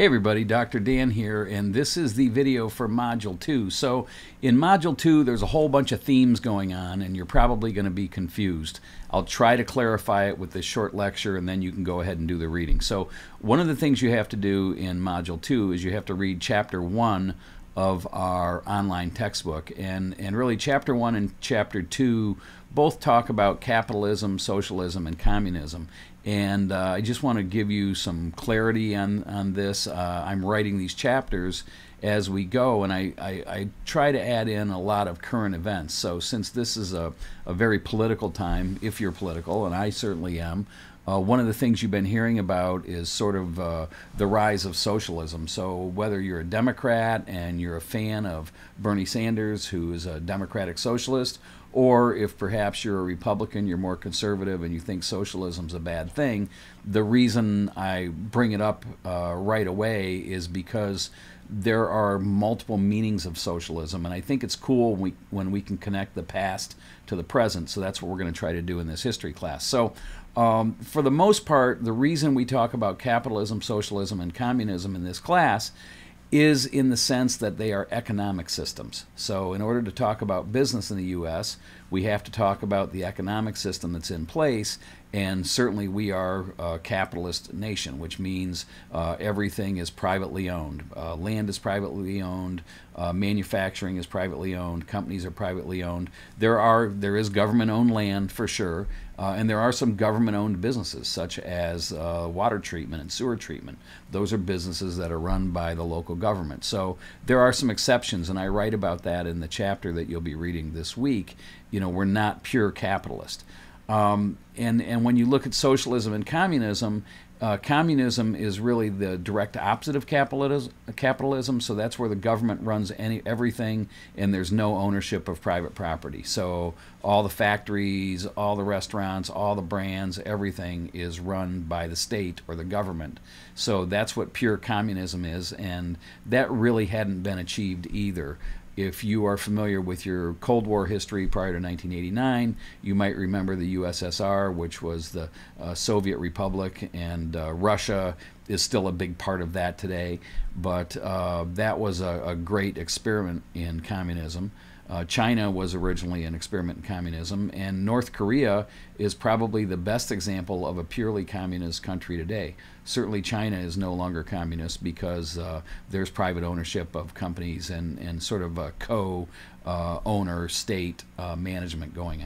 Hey everybody, Dr. Dan here, and this is the video for Module 2. So in Module 2, there's a whole bunch of themes going on, and you're probably going to be confused. I'll try to clarify it with this short lecture, and then you can go ahead and do the reading. So one of the things you have to do in Module 2 is you have to read Chapter 1 of our online textbook. And really, Chapter 1 and Chapter 2 both talk about capitalism, socialism, and communism. And I just want to give you some clarity on this. I'm writing these chapters as we go, and I try to add in a lot of current events. So since this is a very political time, if you're political, and I certainly am, one of the things you've been hearing about is sort of the rise of socialism. So whether you're a Democrat and you're a fan of Bernie Sanders, who is a democratic socialist, or if perhaps you're a Republican, you're more conservative, and you think socialism's a bad thing, the reason I bring it up right away is because there are multiple meanings of socialism, and I think it's cool when we can connect the past to the present. So that's what we're going to try to do in this history class. So for the most part, the reason we talk about capitalism, socialism, and communism in this class is in the sense that they are economic systems. So in order to talk about business in the U.S., we have to talk about the economic system that's in place, and certainly we are a capitalist nation, which means everything is privately owned. Land is privately owned, manufacturing is privately owned, companies are privately owned. There is government-owned land for sure, and there are some government-owned businesses such as water treatment and sewer treatment. Those are businesses that are run by the local government. So there are some exceptions, and I write about that in the chapter that you'll be reading this week. You know, we're not pure capitalist. And when you look at socialism and communism, communism is really the direct opposite of capitalism. So that's where the government runs everything, and there's no ownership of private property. So all the factories, all the restaurants, all the brands, everything is run by the state or the government. So that's what pure communism is, and that really hadn't been achieved either. If you are familiar with your Cold War history prior to 1989, you might remember the USSR, which was the Soviet Republic, and Russia is still a big part of that today. But that was a great experiment in communism. China was originally an experiment in communism, and North Korea is probably the best example of a purely communist country today. Certainly China is no longer communist because there's private ownership of companies and sort of a co-owner state management going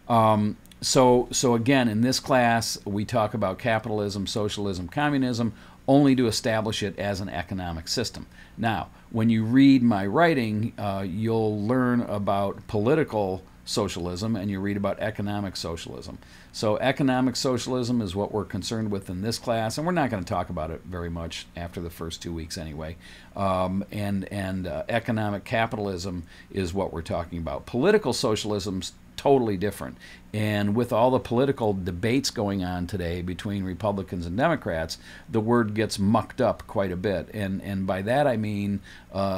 on. So again, in this class, we talk about capitalism, socialism, communism, only to establish it as an economic system. Now, when you read my writing, you'll learn about political socialism, and you read about economic socialism. So economic socialism is what we're concerned with in this class, and we're not going to talk about it very much after the first 2 weeks anyway. Economic capitalism is what we're talking about. Political socialism's totally different. And with all the political debates going on today between Republicans and Democrats, the word gets mucked up quite a bit. And by that I mean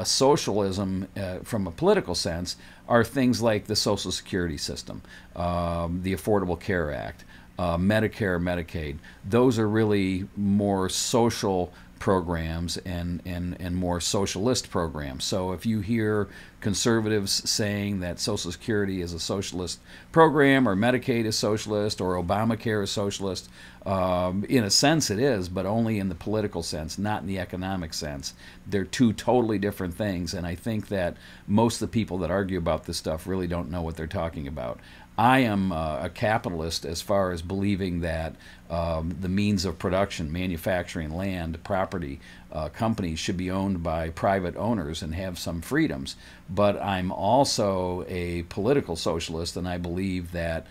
socialism from a political sense are things like the Social Security system, the Affordable Care Act, Medicare, Medicaid. Those are really more social programs and more socialist programs. So if you hear conservatives saying that Social Security is a socialist program, or Medicaid is socialist, or Obamacare is socialist, in a sense it is, but only in the political sense, not in the economic sense. They're two totally different things, and I think that most of the people that argue about this stuff really don't know what they're talking about. I am a capitalist as far as believing that the means of production, manufacturing, land, property, companies should be owned by private owners and have some freedoms. But I'm also a political socialist, and I believe that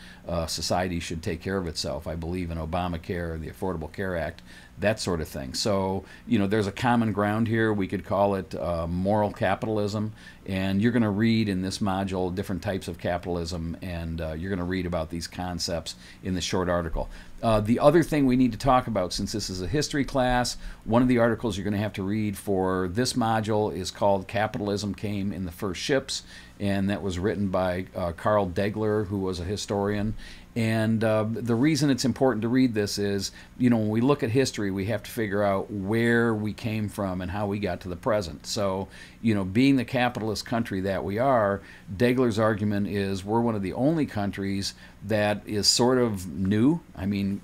society should take care of itself. I believe in Obamacare, the Affordable Care Act, that sort of thing. So, you know, there's a common ground here. We could call it moral capitalism. And you're going to read in this module different types of capitalism, and you're going to read about these concepts in the short article. The other thing we need to talk about, since this is a history class, one of the articles you're going to have to read for this module is called Capitalism Came in the First Ships, and that was written by Carl Degler, who was a historian. And the reason it's important to read this is, when we look at history, we have to figure out where we came from and how we got to the present. So, being the capitalist country that we are, Degler's argument is we're one of the only countries that is sort of new. I mean,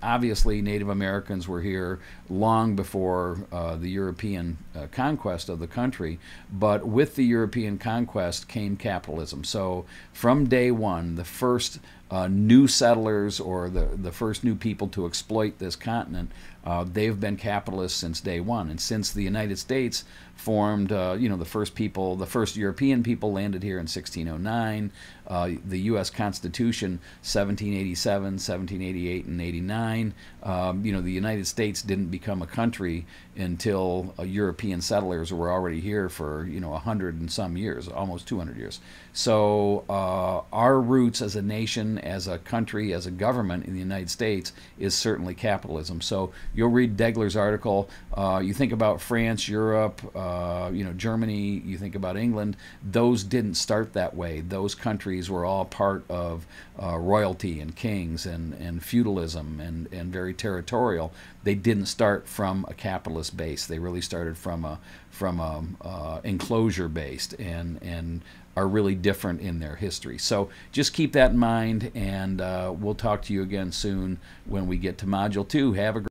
obviously Native Americans were here long before the European conquest of the country, but with the European conquest came capitalism. So from day one, the first new settlers, or the first new people to exploit this continent, they've been capitalists since day one. And since the United States formed, the first European people landed here in 1609, the U.S. Constitution, 1787, 1788, and 89. The United States didn't become a country until European settlers were already here for 100 and some years, almost 200 years. So our roots as a nation, as a country, as a government in the United States is certainly capitalism. So you'll read Degler's article. You think about France, Europe, Germany. You think about England. Those didn't start that way. Those countries were all part of royalty and kings and feudalism and very territorial. They didn't start from a capitalist base. They really started from a enclosure based and are really different in their history. So just keep that in mind, and we'll talk to you again soon when we get to Module 2. Have a great